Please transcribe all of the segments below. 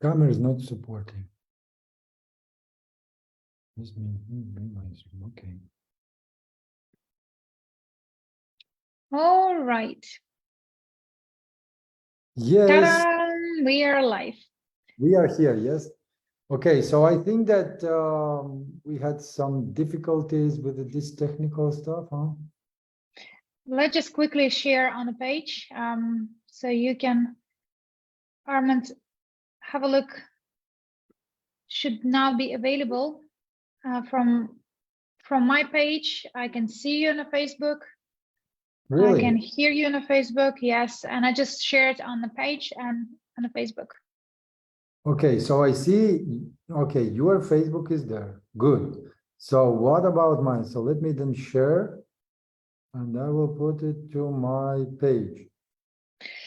Camera is not supporting. This means okay. All right. Yes. Ta-da! We are live. We are here, yes. Okay, so I think that we had some difficulties with this technical stuff, huh? Let's just quickly share on the page so you can, Armand, have a look. Should now be available from my page. I can see you on the Facebook. Really? I can hear you on the Facebook, yes. And I just shared on the page and on the Facebook. Okay, so I see, okay, your Facebook is there. Good. So what about mine? So let me then share, and I will put it to my page.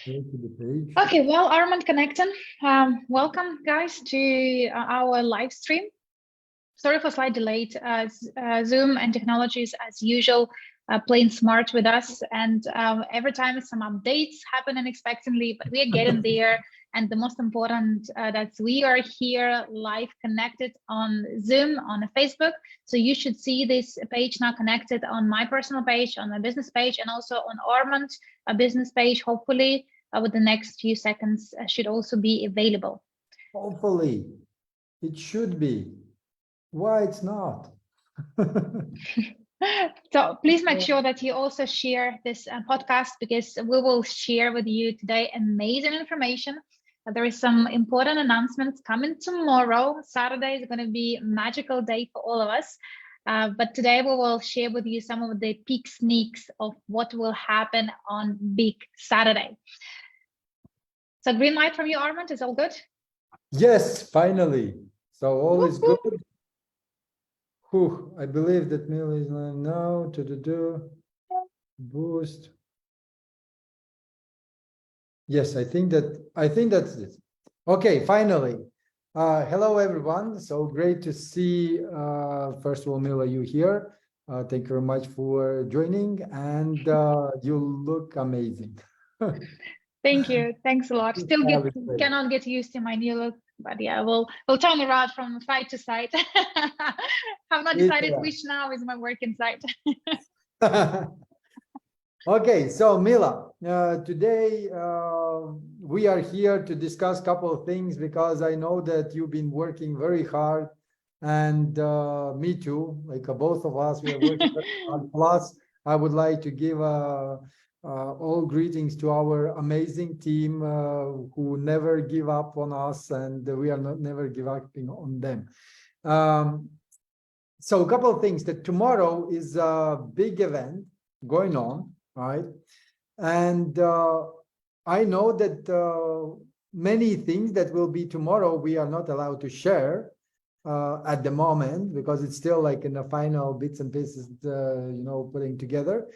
Go to the page. Okay, well, Armand connecting. Welcome, guys, to our live stream. Sorry for slight delay. Zoom and technologies, as usual, playing smart with us. And every time some updates happen unexpectedly, but we are getting there. And the most important that we are here live connected on Zoom, on Facebook. So you should see this page now connected on my personal page, on my business page, and also on Armand's business page. Hopefully, with the next few seconds should also be available. Hopefully, it should be. Why it's not? So please make sure that you also share this podcast, because we will share with you today amazing information. There is some important announcements coming tomorrow. Saturday is going to be a magical day for all of us. But today we will share with you some of the peak sneaks of what will happen on Big Saturday. So green light from you, Armand, is all good? Yes, finally. So all is good. Whew, I believe that Mill is now to do boost. Yes, I think that's it. Okay, finally. Hello everyone. So great to see first of all, Mila, you here. Thank you very much for joining, and you look amazing. Thank you. Thanks a lot. Still cannot get used to my new look, but yeah, we'll turn around from side to side. Have not decided which now is my working side. Okay, so Mila, today we are here to discuss a couple of things, because I know that you've been working very hard, and me too, like both of us, we are working very hard. Plus, I would like to give all greetings to our amazing team who never give up on us, and we are not never give up on them. So a couple of things. That tomorrow is a big event going on, right? And I know that many things that will be tomorrow we are not allowed to share at the moment, because it's still like in the final bits and pieces, putting together.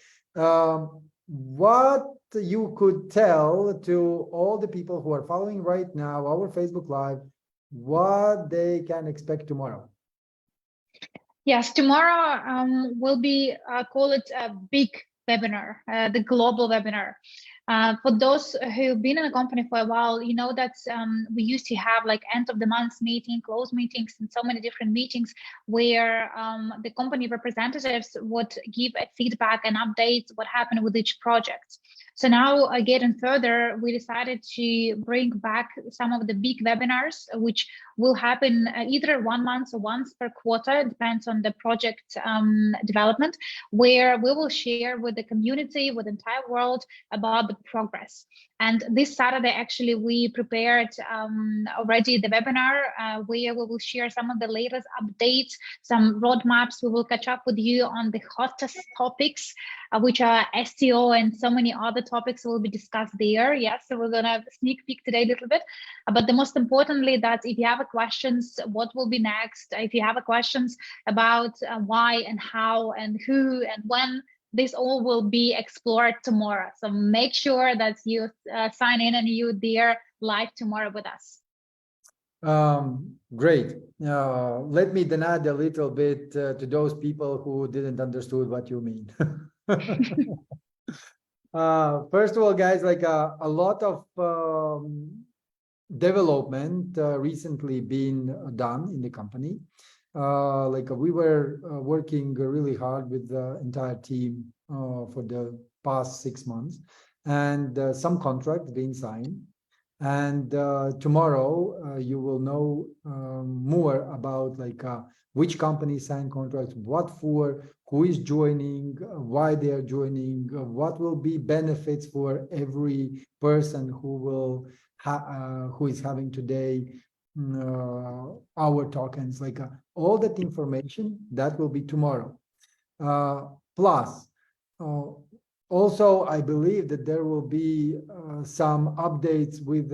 What you could tell to all the people who are following right now our Facebook Live, what they can expect tomorrow? Yes, tomorrow will be, call it a big webinar, the global webinar. For those who've been in the company for a while, you know that we used to have like end of the month meeting, close meetings, and so many different meetings where the company representatives would give a feedback and updates what happened with each project. So now, getting further, we decided to bring back some of the big webinars, which will happen either 1 month or once per quarter, depends on the project development, where we will share with the community, with the entire world, about the progress. And this Saturday, actually, we prepared already the webinar where we will share some of the latest updates, some roadmaps. We will catch up with you on the hottest topics, which are STO and so many other topics will be discussed there. Yes, so we're gonna sneak peek today a little bit. But the most importantly, that if you have questions, what will be next? If you have questions about why and how and who and when, this all will be explored tomorrow. So make sure that you sign in and you're there live tomorrow with us. Great. Let me then add a little bit to those people who didn't understood what you mean. First of all, guys, like a lot of development recently been done in the company. Like we were working really hard with the entire team for the past 6 months, and some contracts being signed. And tomorrow you will know more about like which companies sign contracts, what for, who is joining, why they are joining, what will be benefits for every person who will who is having today our tokens. Like all that information that will be tomorrow. Plus, also, I believe that there will be some updates with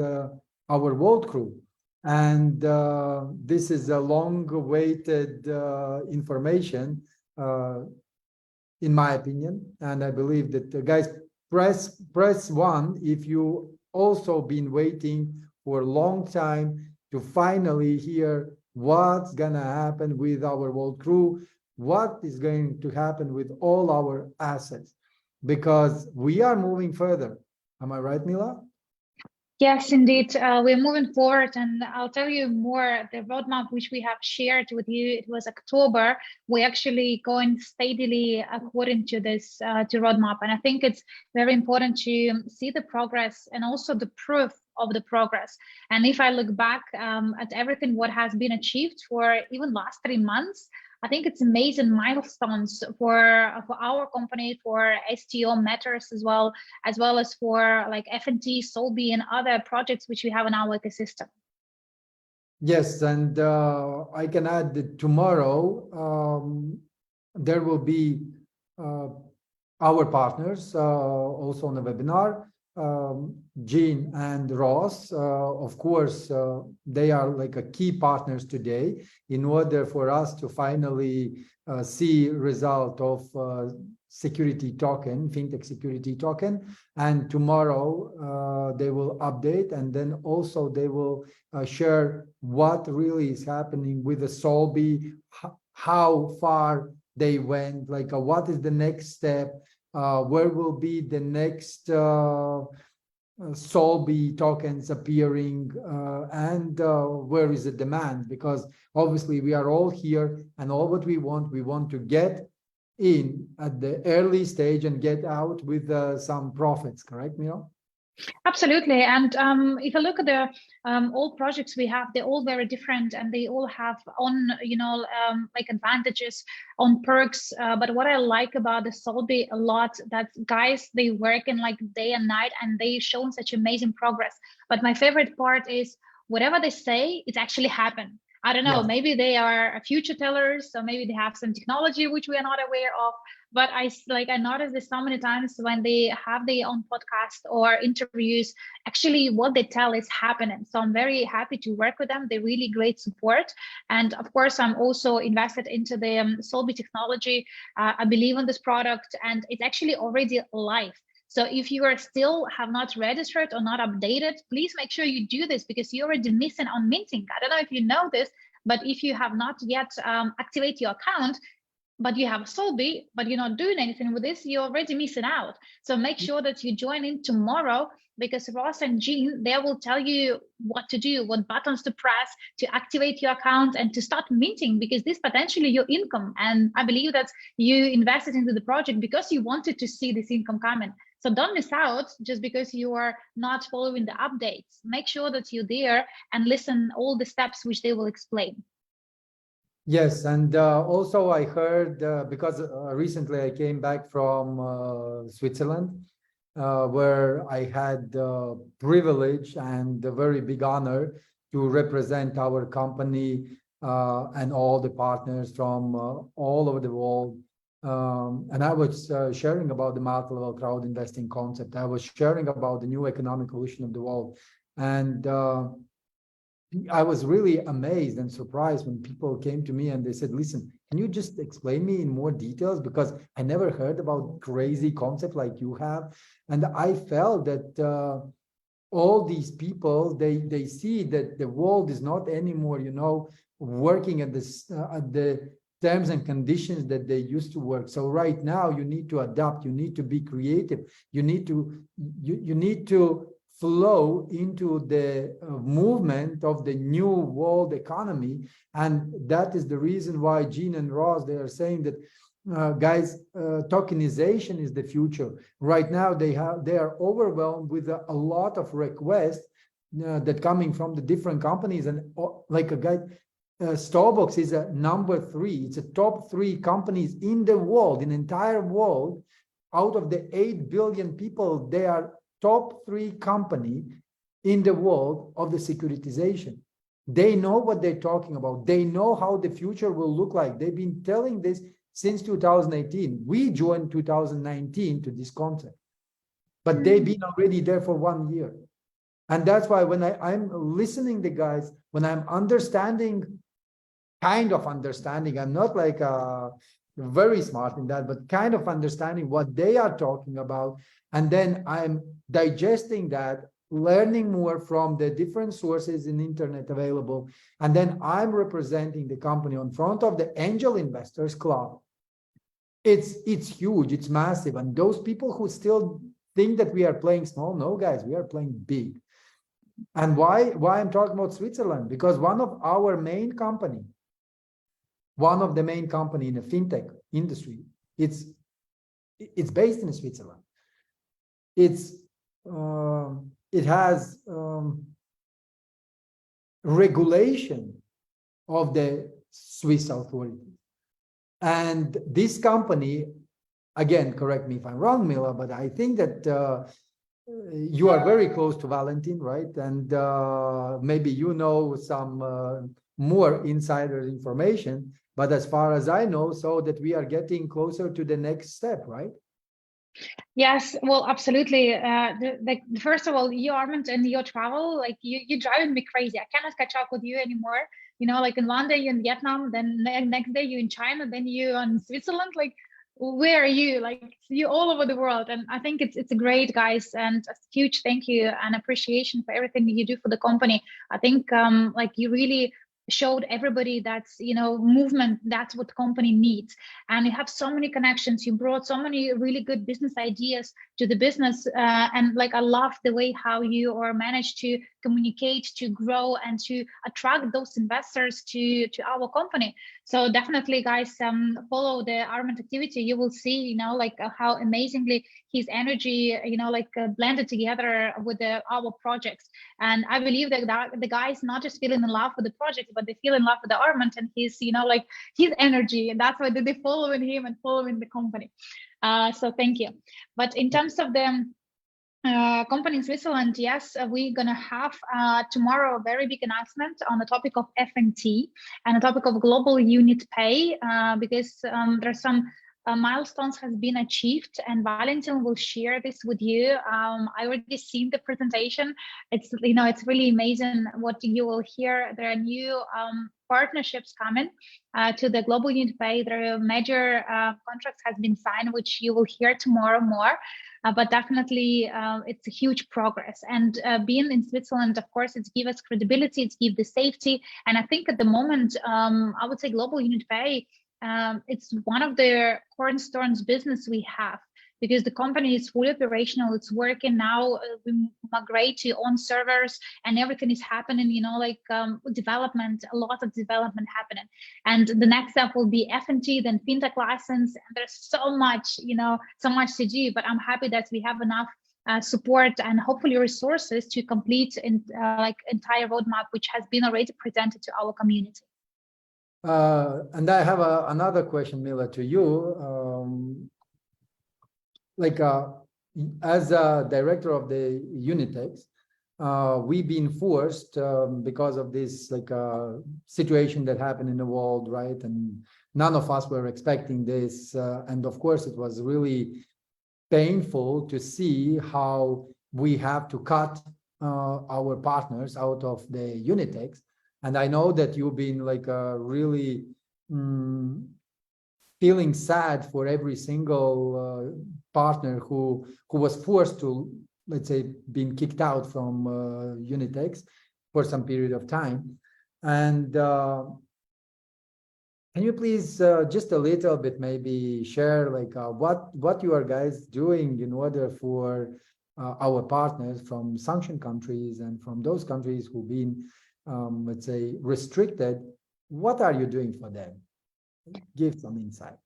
our Wcru, and this is a long-awaited information, in my opinion. And I believe that guys, press 1 if you also been waiting for a long time to finally hear what's gonna happen with our Wcru, what is going to happen with all our assets, because we are moving further. Am I right, Mila? Yes, indeed. We're moving forward, and I'll tell you more. The roadmap which we have shared with you, it was October. We're actually going steadily according to this to roadmap, and I think it's very important to see the progress and also the proof of the progress. And if I look back at everything what has been achieved for even last 3 months, I think it's amazing milestones for our company, for STO Matters as well as for like FNT, Solby, and other projects which we have in our ecosystem. Yes, and I can add that tomorrow there will be our partners also on the webinar. Jean and Ross, of course, they are like a key partners today in order for us to finally see result of security token, fintech security token. And tomorrow they will update, and then also they will share what really is happening with the Solby, how far they went, like what is the next step, where will be the next Solby tokens appearing, and where is the demand? Because obviously we are all here, and all what we want to get in at the early stage and get out with some profits, correct, Milo? Absolutely. And if you look at the all projects we have, they're all very different, and they all have on, like advantages, on perks. But what I like about the Solby a lot, that guys, they work in like day and night, and they shown such amazing progress. But my favorite part is whatever they say, it's actually happened. I don't know, maybe they are future tellers, so maybe they have some technology which we are not aware of. But I noticed this so many times when they have their own podcast or interviews, actually what they tell is happening. So I'm very happy to work with them. They're really great support. And of course, I'm also invested into the Solby technology. I believe in this product, and it's actually already live. So if you are still have not registered or not updated, please make sure you do this, because you're already missing on minting. I don't know if you know this, but if you have not yet activate your account, but you have Solby, but you're not doing anything with this, you're already missing out. So make sure that you join in tomorrow, because Ross and Jean, they will tell you what to do, what buttons to press to activate your account and to start minting, because this potentially your income. And I believe that you invested into the project because you wanted to see this income coming. So don't miss out just because you are not following the updates. Make sure that you're there and listen all the steps which they will explain. Yes, and also I heard, because recently I came back from Switzerland, where I had the privilege and the very big honor to represent our company and all the partners from all over the world. And I was sharing about the multi-level crowd investing concept. I was sharing about the new economic evolution of the world. And I was really amazed and surprised when people came to me and they said, listen, can you just explain me in more details? Because I never heard about crazy concept like you have. And I felt that all these people, they see that the world is not anymore, working at the terms and conditions that they used to work. So right now you need to adapt, you need to be creative, you need to flow into the movement of the new world economy. And that is the reason why Gene and Ross, they are saying that, guys, tokenization is the future. Right now, they are overwhelmed with a lot of requests that coming from the different companies. And like a guy, stobox is a number 3. It's a top 3 companies in the world, in the entire world. Out of the 8 billion people, they are top 3 company in the world of the securitization. They know what they're talking about. They know how the future will look like. They've been telling this since 2018. We joined 2019 to this concept, but they've been already there for 1 year. And that's why when I'm listening to guys, when I'm understanding, kind of understanding, I'm not like very smart in that, but kind of understanding what they are talking about. And then I'm digesting that, learning more from the different sources in internet available. And then I'm representing the company on front of the angel investors club. It's huge, it's massive. And those people who still think that we are playing small, no guys, we are playing big. And why I'm talking about Switzerland? Because one of the main company in the fintech industry, it's based in Switzerland. It has regulation of the Swiss authorities. And this company, again, correct me if I'm wrong, Mila, but I think that you are very close to Valentin, right? And maybe you know some more insider information, but as far as I know, so that we are getting closer to the next step, right? Yes, well, absolutely. First of all, you Armand and your travel, like you're driving me crazy. I cannot catch up with you anymore. You know, like in one day you're in Vietnam, then next day you're in China, then you're in Switzerland. Like, where are you? Like, you're all over the world. And I think it's great, guys, and a huge thank you and appreciation for everything you do for the company. I think like you really showed everybody that's, you know, movement, that's what the company needs. And you have so many connections. You brought so many really good business ideas to the business. And like, I love the way how you are managed to communicate, to grow, and to attract those investors to our company. So definitely, guys, follow the Armand activity. You will see, you know, like how amazingly his energy, you know, like blended together with our projects. And I believe that the guys not just feeling in love with the project, but they feel in love with the Armand and his, you know, like his energy. And that's why they following him and following the company. So thank you. But in terms of the company in Switzerland, yes, we're gonna have tomorrow a very big announcement on the topic of FNT and the topic of global unit pay, because there's some milestones has been achieved, and Valentin will share this with you. I already seen the presentation. It's, you know, it's really amazing what you will hear. There are new partnerships coming to the global unit pay. There are major contracts has been signed, which you will hear tomorrow more. But definitely, it's a huge progress. And being in Switzerland, of course, it's give us credibility, it's give the safety. And I think at the moment, I would say global unit pay, it's one of the cornerstones business we have, because the company is fully operational. It's working now. We migrate to own servers, and everything is happening, you know, like development, a lot of development happening. And the next step will be FNT, then fintech license. And there's so much, you know, so much to do, but I'm happy that we have enough support and hopefully resources to complete like entire roadmap, which has been already presented to our community. And I have another question, Mila, to you. As a director of the Unitex, we've been forced because of this situation that happened in the world, right? And none of us were expecting this. And of course, it was really painful to see how we have to cut our partners out of the Unitex. And I know that you've been really feeling sad for every single partner who was forced to, let's say, being kicked out from Unitex for some period of time. And can you please just a little bit maybe share what you are guys doing in order for our partners from sanctioned countries and from those countries who've been, let's say, restricted. What are you doing for them? Give some insight.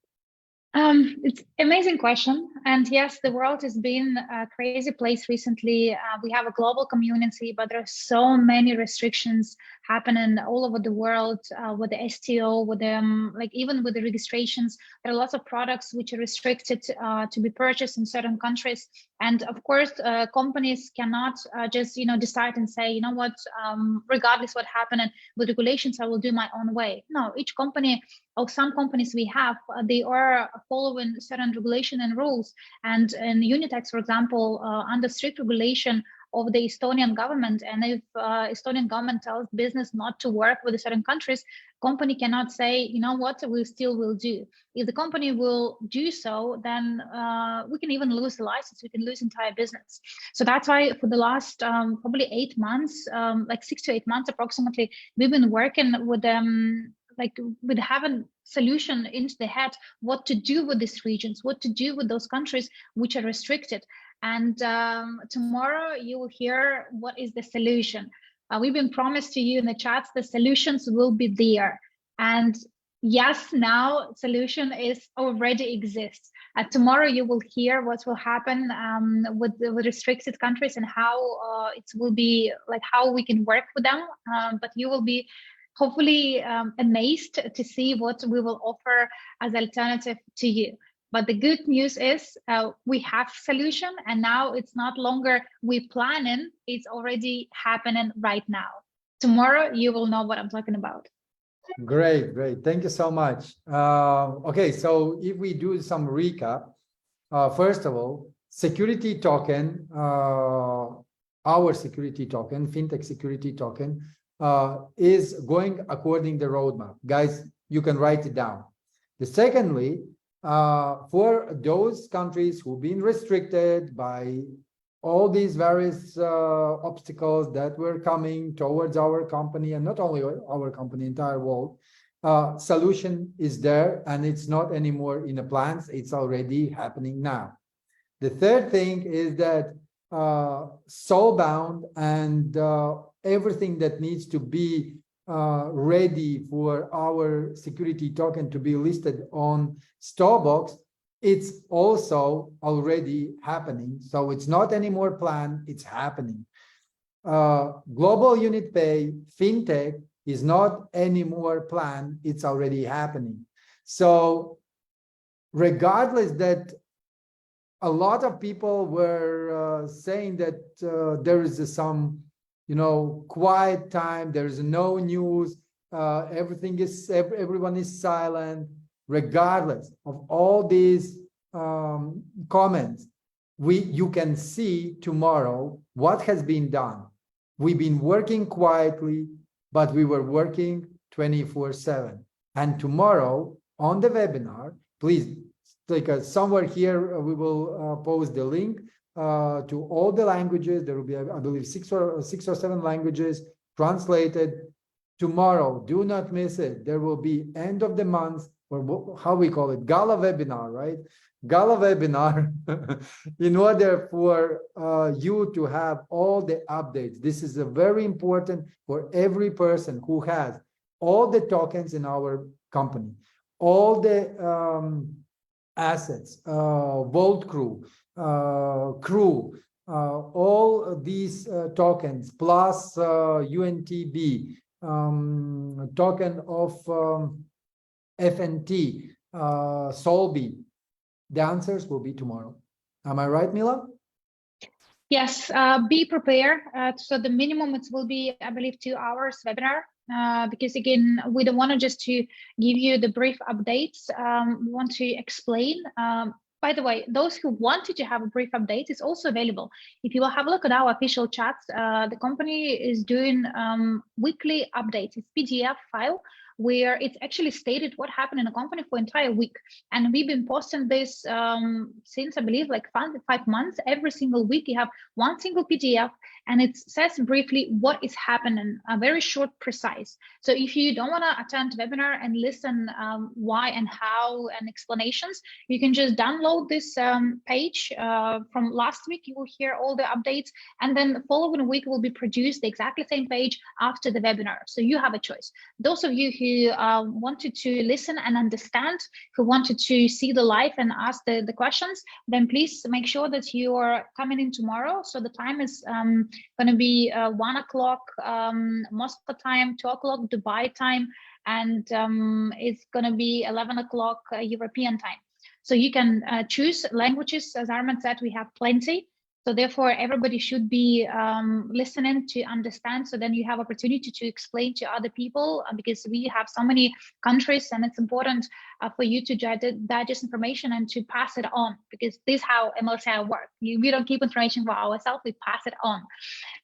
It's an amazing question. And yes, the world has been a crazy place recently. We have a global community, but there are so many restrictions happening all over the world with the STO, with them, like even with the registrations. There are lots of products which are restricted to be purchased in certain countries. And of course, companies cannot just, decide and say, you know what, regardless what happened with regulations, I will do my own way. No, each company, or some companies we have, they are following certain regulation and rules. And in Unitex, for example, under strict regulation of the Estonian government, and if Estonian government tells business not to work with certain countries, company cannot say, you know what, we still will do. If the company will do so, then we can even lose the license, we can lose entire business. So that's why for the last probably 8 months, like 6 to 8 months approximately, we've been working with them, like with having solution into the head, what to do with these regions, what to do with those countries which are restricted. And tomorrow you will hear what is the solution. We've been promised to you in the chats, the solutions will be there. And yes, now solution is already exists. Tomorrow you will hear what will happen with the restricted countries and how it will be, like how we can work with them. But you will be hopefully amazed to see what we will offer as alternative to you. But the good news is we have solution, and now it's not longer we planning, it's already happening right now. Tomorrow you will know what I'm talking about. Great, great. Thank you so much. Okay, so if we do some recap, first of all, security token, our security token, fintech security token, is going according the roadmap. Guys, you can write it down. Secondly, for those countries who've been restricted by all these various obstacles that were coming towards our company, and not only our company, entire world, solution is there, and it's not anymore in the plans, it's already happening now. The third thing is that soulbound and everything that needs to be ready for our security token to be listed on stobox, it's also already happening. So it's not anymore planned, it's happening. Global unit pay, fintech is not anymore planned, it's already happening. So regardless that a lot of people were saying that there is some, quiet time, there is no news, everyone is silent. Regardless of all these comments, you can see tomorrow what has been done. We've been working quietly, but we were working 24/7. And tomorrow on the webinar, please, somewhere here, we will post the link to all the languages. There will be, I believe, six or seven languages translated. Tomorrow, do not miss it. There will be end of the month, or how we call it, gala webinar, right? Gala webinar in order for you to have all the updates. This is a very important for every person who has all the tokens in our company, all the assets, Wcru, CRU, all these tokens, plus UNTB, token of FNT, Solby. The answers will be tomorrow. Am I right, Mila? Yes, be prepared. So the minimum it will be, I believe, 2 hours webinar. Because again, we don't want to just to give you the brief updates. We want to explain. By the way, those who wanted to have a brief update is also available. If you will have a look at our official chats, the company is doing weekly updates. It's PDF file where it's actually stated what happened in the company for entire week. And we've been posting this since, I believe, like 5 months. Every single week you have one single PDF, and it says briefly what is happening, very short, precise. So if you don't want to attend webinar and listen why and how and explanations, you can just download follow this page from last week, you will hear all the updates, and then the following week will be produced the exactly same page after the webinar. So you have a choice. Those of you who wanted to listen and understand, who wanted to see the live and ask the questions, then please make sure that you are coming in tomorrow. So the time is going to be 1 o'clock Moscow time, 2 o'clock Dubai time, and it's going to be 11 o'clock European time. So you can choose languages. As Arman said, we have plenty. So therefore, everybody should be listening to understand. So then you have opportunity to explain to other people, because we have so many countries, and it's important for you to digest information and to pass it on, because this is how MLCI work. We don't keep information for ourselves, we pass it on.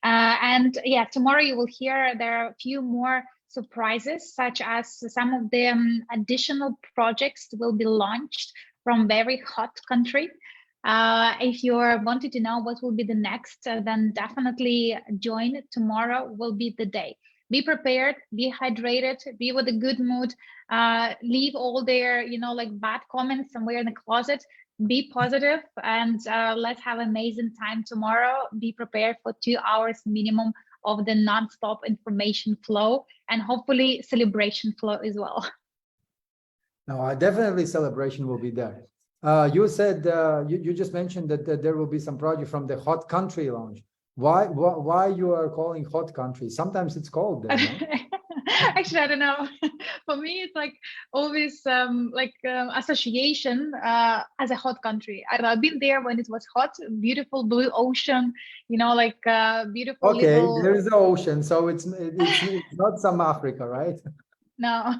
And yeah, tomorrow you will hear there are a few more surprises, such as some of the additional projects will be launched from very hot country. If you're wanting to know what will be the next, then definitely join. Tomorrow will be the day. Be prepared, be hydrated, be with a good mood, leave all their, like bad comments somewhere in the closet, be positive, and let's have amazing time tomorrow. Be prepared for 2 hours minimum of the non-stop information flow, and hopefully celebration flow as well. No, definitely celebration will be there. You said, you just mentioned that there will be some project from the hot country launch. Why you are calling hot country? Sometimes it's cold there, no? Actually, I don't know. For me, it's like always association as a hot country. I've been there when it was hot, beautiful blue ocean, like beautiful. Okay, little... there is the ocean, so it's not some Africa, right? No.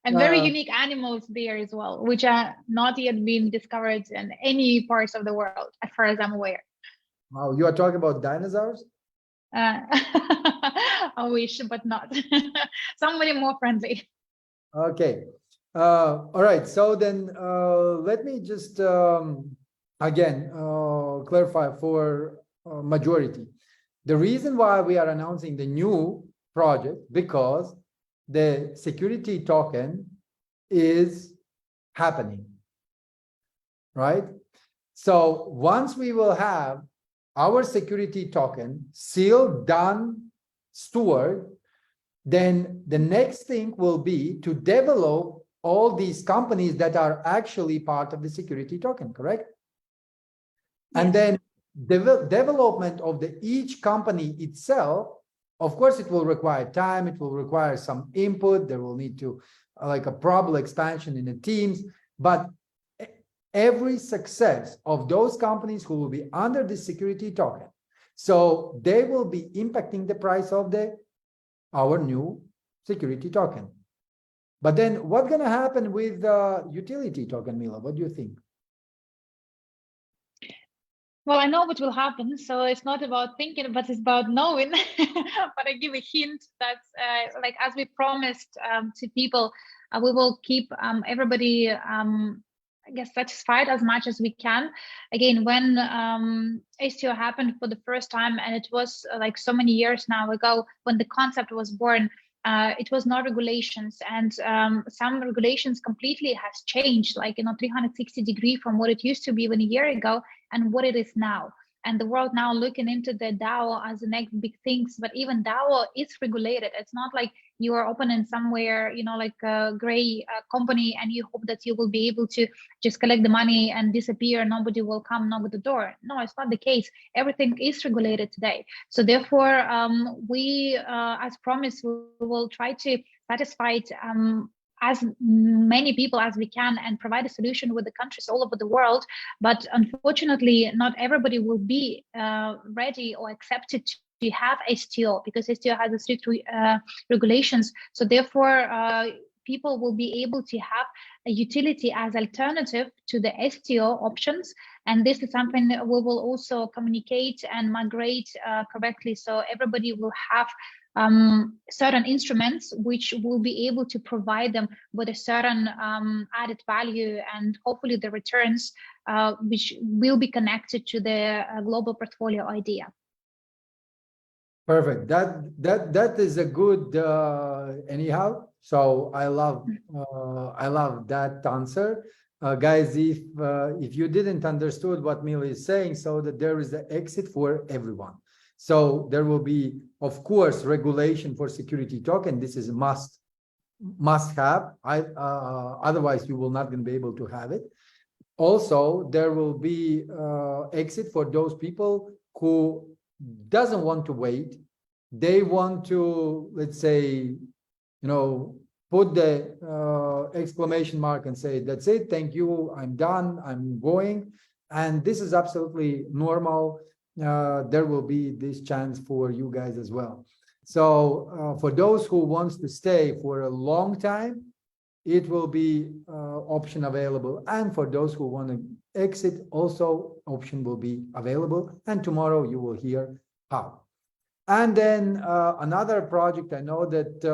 And very unique animals there as well, which are not yet been discovered in any parts of the world, as far as I'm aware. Wow, you are talking about dinosaurs? I wish, but not. Somebody more friendly. Okay. All right. So then let me just again clarify for majority. The reason why we are announcing the new project, because the security token is happening, right? So once we will have our security token sealed, done, stored, then the next thing will be to develop all these companies that are actually part of the security token, correct? Yes. And then development of each company itself, of course, it will require time, it will require some input, there will need to like a probable expansion in the teams, but every success of those companies who will be under the security token, so they will be impacting the price of our new security token. But then what's going to happen with the utility token, Mila? What do you think? Well, I know what will happen, so it's not about thinking, but it's about knowing. But I give a hint that, like as we promised to people, we will keep everybody, I guess, satisfied as much as we can. Again, when STO happened for the first time, and it was like so many years now ago when the concept was born, it was no regulations, and some regulations completely has changed, like 360 degree from what it used to be even a year ago and what it is now. And the world now looking into the DAO as the next big things, but even DAO is regulated. It's not like you are opening somewhere, like a gray company, and you hope that you will be able to just collect the money and disappear. Nobody will come knock at the door. No, it's not the case. Everything is regulated today. So therefore, we, as promised, we will try to satisfy as many people as we can and provide a solution with the countries all over the world. But unfortunately, not everybody will be ready or accepted to have STO, because STO has a strict regulations. So therefore, people will be able to have a utility as alternative to the STO options. And this is something that we will also communicate and migrate correctly. So everybody will have certain instruments which will be able to provide them with a certain added value, and hopefully the returns which will be connected to the global portfolio idea. Perfect. That is a good anyhow. So I love that answer. guys, if you didn't understood what Mila is saying, so that there is an exit for everyone. So there will be, of course, regulation for security token. This is a must have. Otherwise you will not going to be able to have it. Also, there will be exit for those people who doesn't want to wait. They want to, let's say, put the exclamation mark and say, that's it, thank you, I'm done, I'm going. And this is absolutely normal. There will be this chance for you guys as well. So for those who wants to stay for a long time, it will be option available. And for those who want to exit, also option will be available. And tomorrow you will hear how. And then another project I know that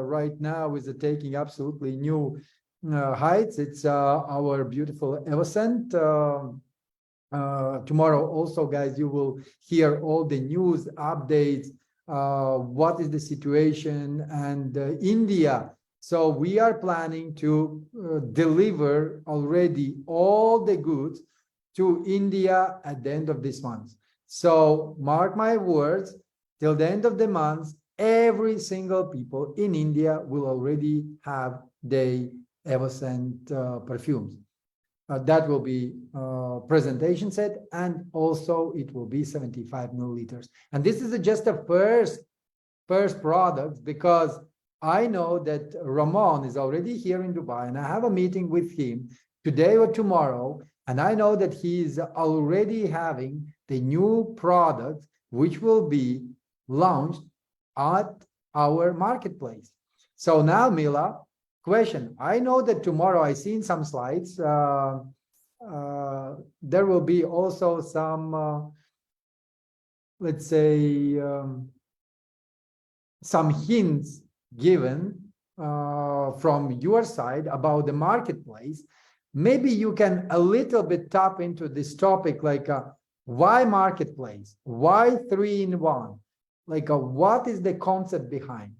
right now is taking absolutely new heights. It's our beautiful Evoscent. Tomorrow also, guys, you will hear all the news updates, what is the situation, and India. So we are planning to deliver already all the goods to India at the end of this month. So mark my words, till the end of the month, every single people in India will already have the Evoscent perfumes. That will be presentation set, and also it will be 75 milliliters. And this is just a first product, because I know that Ramon is already here in Dubai, and I have a meeting with him today or tomorrow, and I know that he is already having the new product which will be launched at our marketplace. So now, Mila, question. I know that tomorrow I seen some slides. There will be also some, let's say, some hints given from your side about the marketplace. Maybe you can a little bit tap into this topic, like why marketplace? Why 3-in-1? Like what is the concept behind?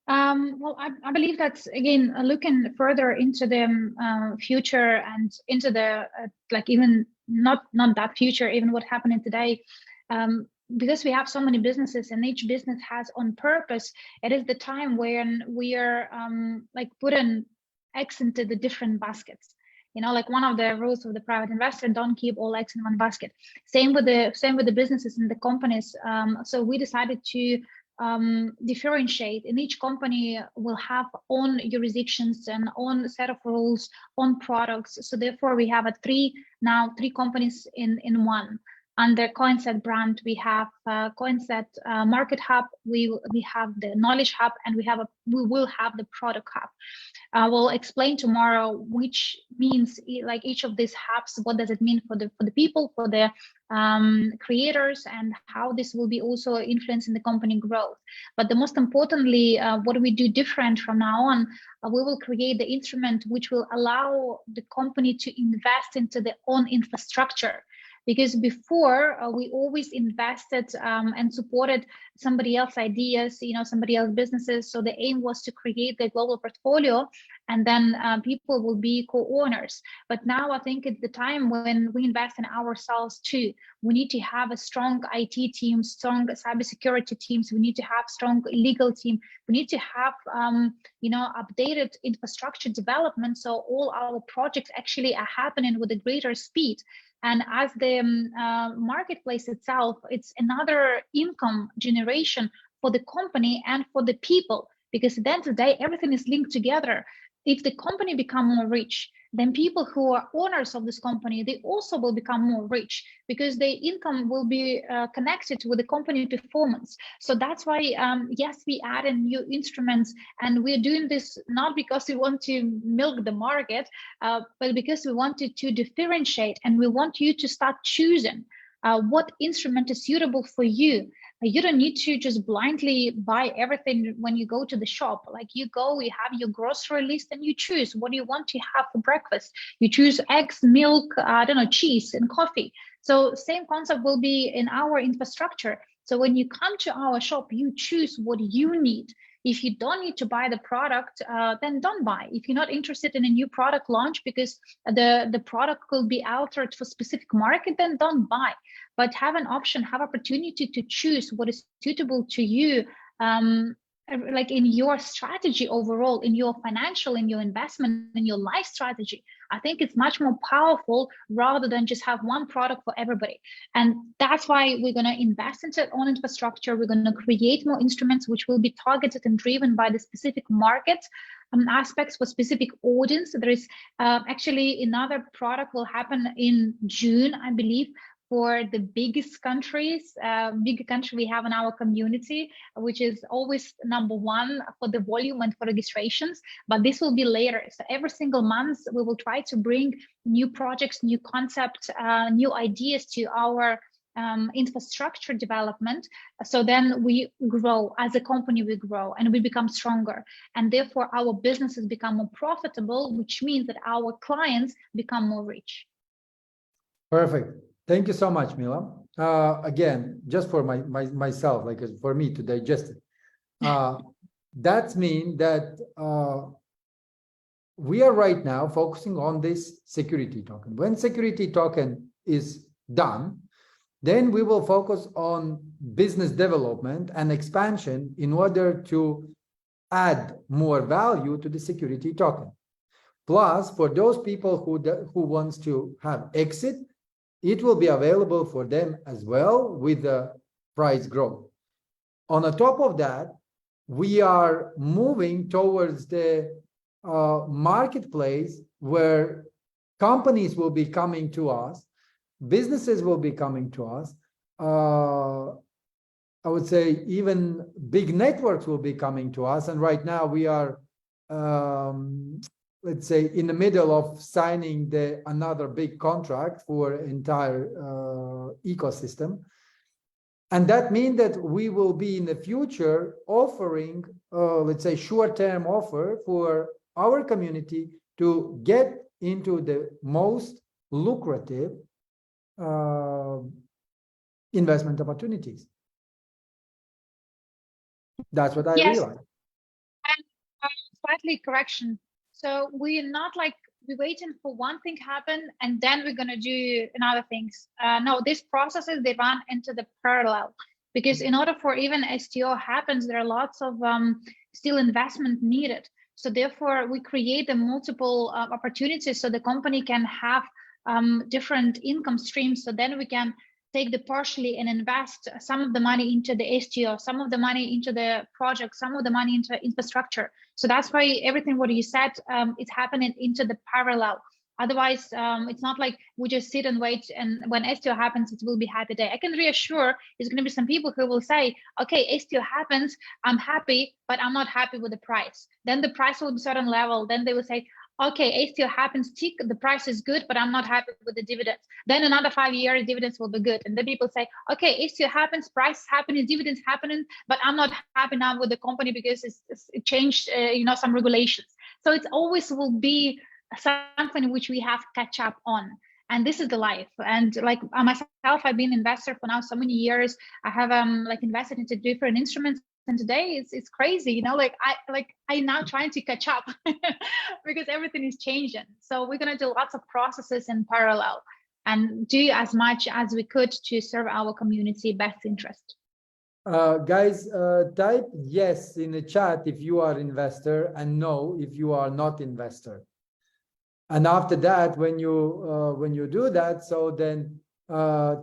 Well, I believe that's, again, looking further into the future and into the like even not that future, even what happening today. Because we have so many businesses and each business has on purpose, it is the time when we are like putting eggs into the different baskets. Like one of the rules of the private investor, don't keep all eggs in one basket. Same with the businesses and the companies. So we decided to differentiate, and each company will have own jurisdictions and own set of rules, own products. So therefore we have three companies in one. Under Coinset brand, we have Coinset Market Hub, we have the Knowledge Hub, and we will have the Product Hub. I will explain tomorrow which means, like each of these hubs, what does it mean for the people, for the creators, and how this will be also influencing the company growth. But the most importantly, what do we do different from now on? We will create the instrument which will allow the company to invest into their own infrastructure. Because before we always invested and supported somebody else's ideas, somebody else's businesses. So the aim was to create the global portfolio, and then people will be co-owners. But now I think it's the time when we invest in ourselves too. We need to have a strong IT team, strong cybersecurity teams. We need to have strong legal team. We need to have, updated infrastructure development. So all our projects actually are happening with a greater speed. And as the marketplace itself, it's another income generation for the company and for the people, because at the end of the day, everything is linked together. If the company become more rich, then people who are owners of this company, they also will become more rich, because the income will be connected with the company performance. So that's why, yes, we add in new instruments, and we're doing this not because we want to milk the market, but because we wanted to differentiate, and we want you to start choosing what instrument is suitable for you. You don't need to just blindly buy everything when you go to the shop. Like you go, you have your grocery list, and you choose what you want to have for breakfast. You choose eggs, milk, cheese and coffee. So same concept will be in our infrastructure. So when you come to our shop, you choose what you need. If you don't need to buy the product, then don't buy. If you're not interested in a new product launch because the product will be altered for specific market, then don't buy. But have an option, have opportunity to choose what is suitable to you, like in your strategy overall, in your financial, in your investment, in your life strategy. I think it's much more powerful rather than just have one product for everybody. And that's why we're going to invest into our own infrastructure. We're going to create more instruments which will be targeted and driven by the specific market aspects for specific audience. There is actually another product will happen in June, I believe, for the biggest countries, big country we have in our community, which is always #1 for the volume and for registrations, but this will be later. So every single month, we will try to bring new projects, new concepts, new ideas to our infrastructure development. So then we grow, as a company we grow and we become stronger. And therefore our businesses become more profitable, which means that our clients become more rich. Perfect. Thank you so much, Mila. Again, just for myself, like for me to digest it, that means that we are right now focusing on this security token. When security token is done, then we will focus on business development and expansion in order to add more value to the security token. Plus, for those people who wants to have exit, it will be available for them as well with the price growth. On the top of that, we are moving towards the marketplace where companies will be coming to us, businesses will be coming to us. I would say even big networks will be coming to us. And right now we are, let's say, in the middle of signing another big contract for entire ecosystem. And that means that we will be in the future offering, let's say, short-term offer for our community to get into the most lucrative investment opportunities. That's what I realized. And slightly correction. So we're not like we're waiting for one thing happen and then we're gonna do another things. No, these processes, they run into the parallel, because in order for even STO happens, there are lots of still investment needed. So therefore we create the multiple opportunities so the company can have different income streams. So then we can take the partially and invest some of the money into the STO, some of the money into the project, some of the money into infrastructure. So that's why everything what you said, it's happening into the parallel. Otherwise, it's not like we just sit and wait and when STO happens, it will be happy day. I can reassure there's going to be some people who will say, okay, STO happens, I'm happy, but I'm not happy with the price. Then the price will be certain level. Then they will say, okay, STO happens, tick, the price is good, but I'm not happy with the dividends. Then another 5 years, dividends will be good. And then people say, okay, STO happens, price is happening, dividends happening, but I'm not happy now with the company because it changed, some regulations. So it always will be something which we have to catch up on. And this is the life. And like myself, I've been an investor for now so many years. I have invested into different instruments. And today it's crazy, I'm now trying to catch up because everything is changing. So we're gonna do lots of processes in parallel and do as much as we could to serve our community best interest. Guys, type yes in the chat if you are investor and no if you are not investor. And after that, when you do that, so then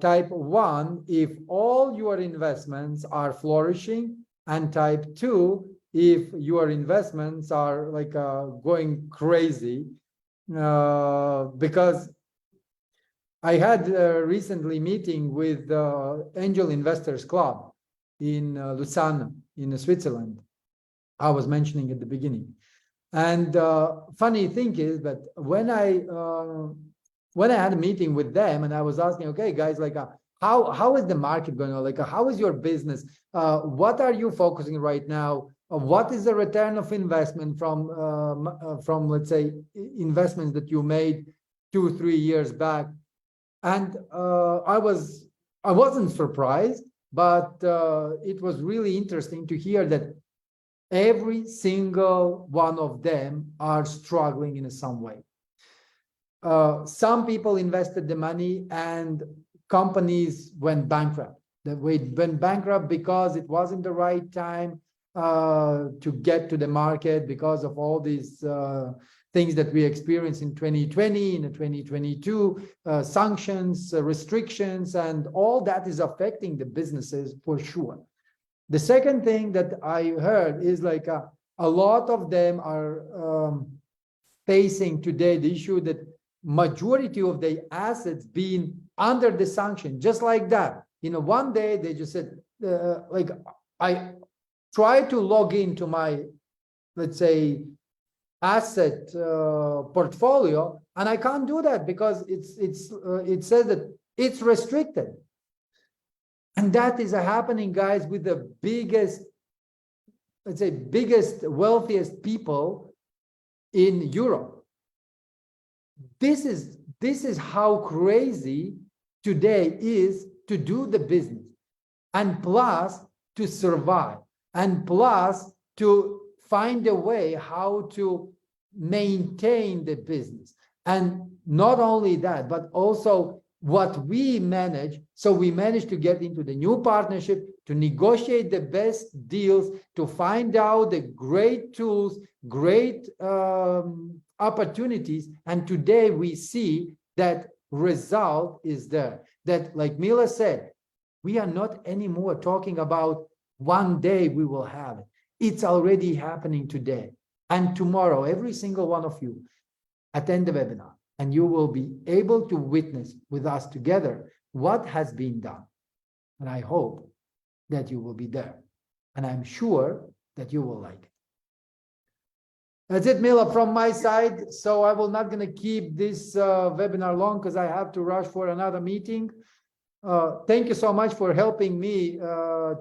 type 1 if all your investments are flourishing, and type 2 if your investments are like going crazy. Because I had recently meeting with Angel Investors Club in Lucerne in Switzerland. I was mentioning at the beginning. And funny thing is that when I had a meeting with them and I was asking, okay, guys, like how is the market going on? Like, how is your business? What are you focusing right now? What is the return of investment from let's say, investments that you made 2-3 years back? And I wasn't surprised, but it was really interesting to hear that Every single one of them are struggling in some way. Some people invested the money and companies went bankrupt. They went bankrupt because it wasn't the right time to get to the market because of all these things that we experienced in 2020, in 2022, sanctions, restrictions, and all that is affecting the businesses for sure. The second thing that I heard is like a lot of them are facing today the issue that majority of the assets being under the sanction, just like that. One day they just said, like, I try to log into my, let's say, asset portfolio, and I can't do that because it says that it's restricted. And that is happening, guys, with the biggest, let's say, wealthiest people in Europe. This is how crazy today is to do the business, and plus to survive, and plus to find a way how to maintain the business. And not only that, but also what we manage. So we managed to get into the new partnership, to negotiate the best deals, to find out the great tools, great opportunities. And today we see that result is there. That, like Mila said, we are not anymore talking about one day we will have it. It's already happening today. And tomorrow, every single one of you attend the webinar, and you will be able to witness with us together what has been done. And I hope that you will be there. And I'm sure that you will like it. That's it, Mila, from my side. So I will not going to keep this webinar long because I have to rush for another meeting. Thank you so much for helping me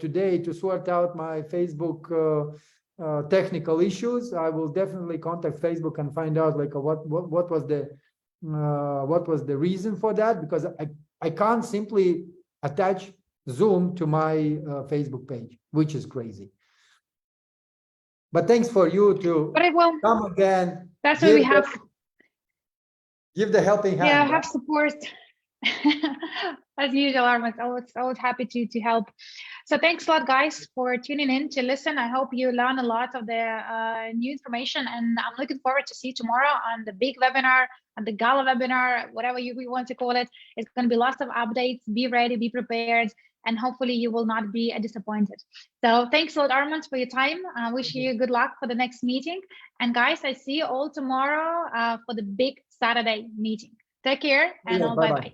today to sort out my Facebook technical issues. I will definitely contact Facebook and find out like what was the reason for that, because I can't simply attach Zoom to my Facebook page, which is crazy. But thanks for you to come again. That's what we have. Give the helping hand. Yeah, have support. As usual, Armand, always happy to help. So thanks a lot, guys, for tuning in to listen. I hope you learn a lot of the new information, and I'm looking forward to see you tomorrow on the big webinar, on the gala webinar, whatever we want to call it. It's going to be lots of updates. Be ready, be prepared, and hopefully you will not be disappointed. So thanks a lot, Armand, for your time. I wish you good luck for the next meeting. And guys, I see you all tomorrow for the big Saturday meeting. Take care, and bye-bye.